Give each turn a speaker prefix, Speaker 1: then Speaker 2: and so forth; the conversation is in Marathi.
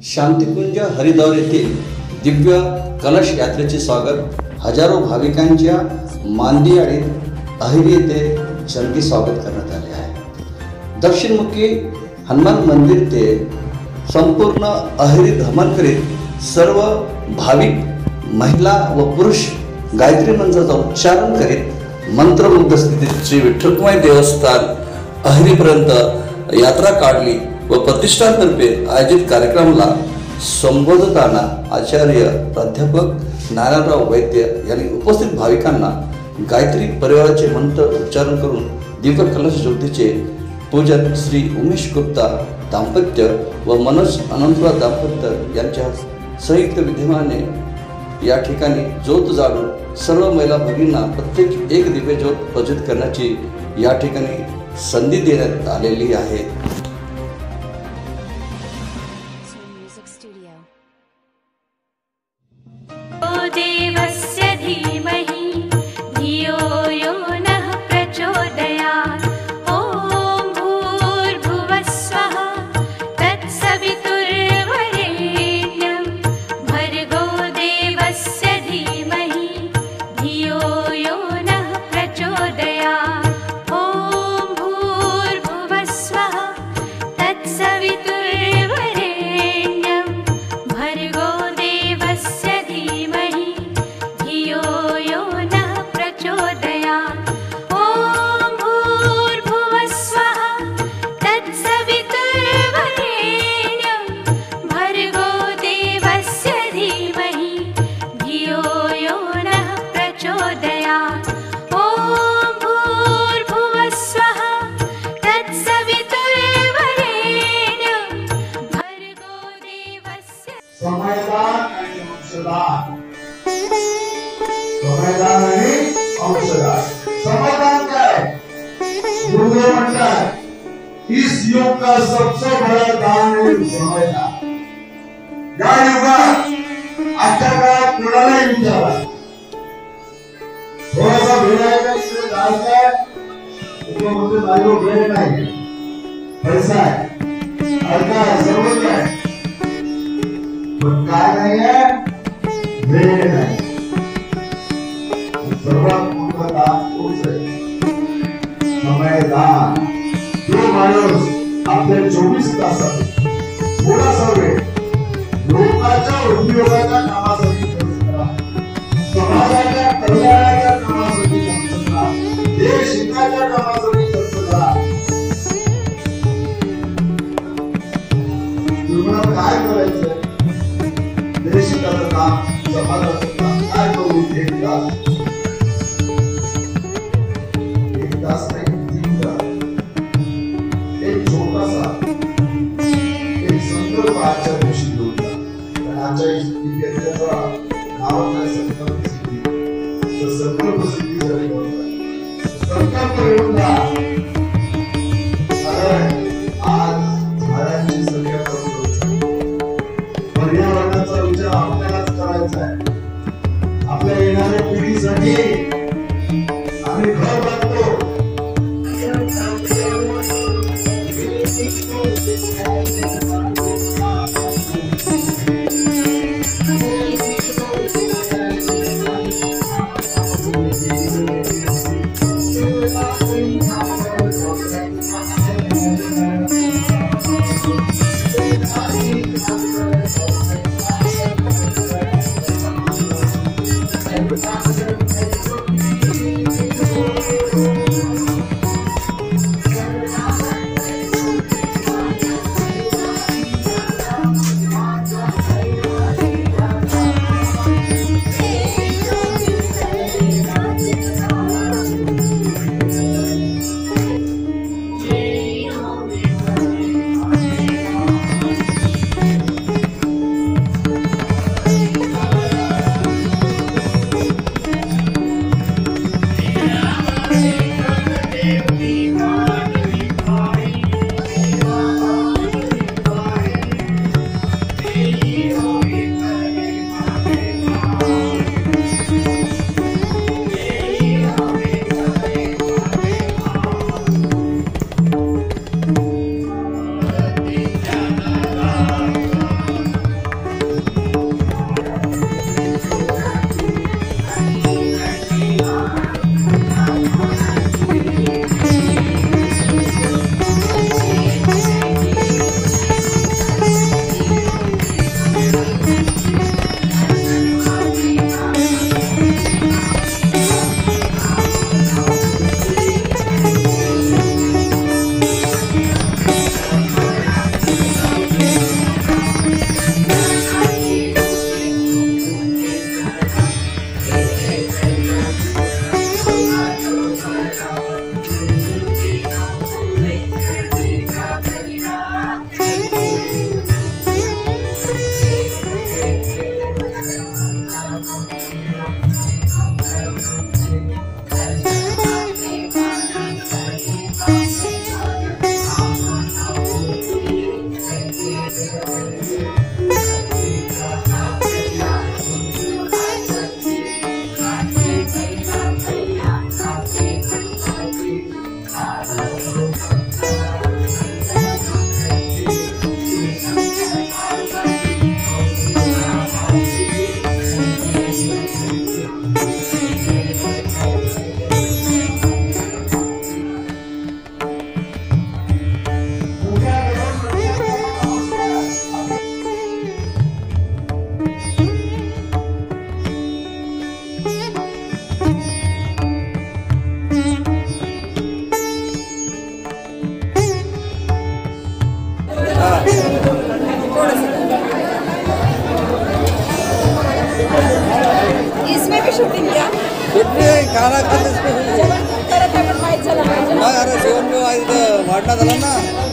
Speaker 1: शांतिकुंज हरिद्वार येथील दिव्य कलश यात्रेचे स्वागत हजारो भाविकांच्या मांदियाडीत अहिरी येथे जंगी स्वागत करण्यात आले आहे। दक्षिणमुखी हनुमान मंदिर ते संपूर्ण अहिरी भ्रमण करीत सर्व भाविक महिला व पुरुष गायत्री मंत्राचा उच्चारण करीत मंत्रमुग्ध स्थितीत श्री विठ्ठलमय देवस्थान अहिरीपर्यंत यात्रा काढली व प्रतिष्ठानतर्फे आयोजित कार्यक्रमाला संबोधताना आचार्य प्राध्यापक नारायणराव वैद्य यांनी उपस्थित भाविकांना गायत्री परिवाराचे मंत्र उच्चारण करून दिव्य कलश ज्योतीचे पूजन श्री उमेश गुप्ता दाम्पत्य व मनोज अनंतराव दाम्पत्य यांच्या संयुक्त विद्यमाने या ठिकाणी ज्योत जाळून सर्व महिला भगिनींना प्रत्येक एक दिव्य ज्योत प्रज्वलित करण्याची या ठिकाणी संधी देण्यात आलेली आहे।
Speaker 2: समाधान क्या है? गुरुदेव म्हणता है इस युग का सबसे बड़ा दान है समाधान। या युगात आजच्या काळात कुणालाही विचारा थोडासा वेळ आहे का इकडे जायचं आहे तो म्हणतो माझ्याजवळ वेळ नाही पैसा आहे ऐका सर्वच आहे पण काय नाही आहे वेळ नाही। सर्वात मोठा दान तोच आहे समय दान। जो माणूस आपल्या 24 तासात थोडासा वेळ लोकांच्या उपयोगाच्या कामासाठी खर्च करा, समाजाच्या कल्याणाच्या कामासाठी खर्च करा, देश हिताच्या कामासाठी खर्च करा। तुम्हाला काय करायचंय? देश हिताचं काम, समाजाचं काम काय करू? एक तास नाही 3 तास एक छोटासा एक संकल्प आजच्या दिवशी होता। आजच्या दिवसाचा नावाचा संकल्प
Speaker 3: तुम्ही बी शूटिंग घ्या.
Speaker 4: कुठली खाना खाते
Speaker 3: जेवण परत आपण माहीत झालं पाहिजे.
Speaker 4: अरे जेवण वाढला झाला ना.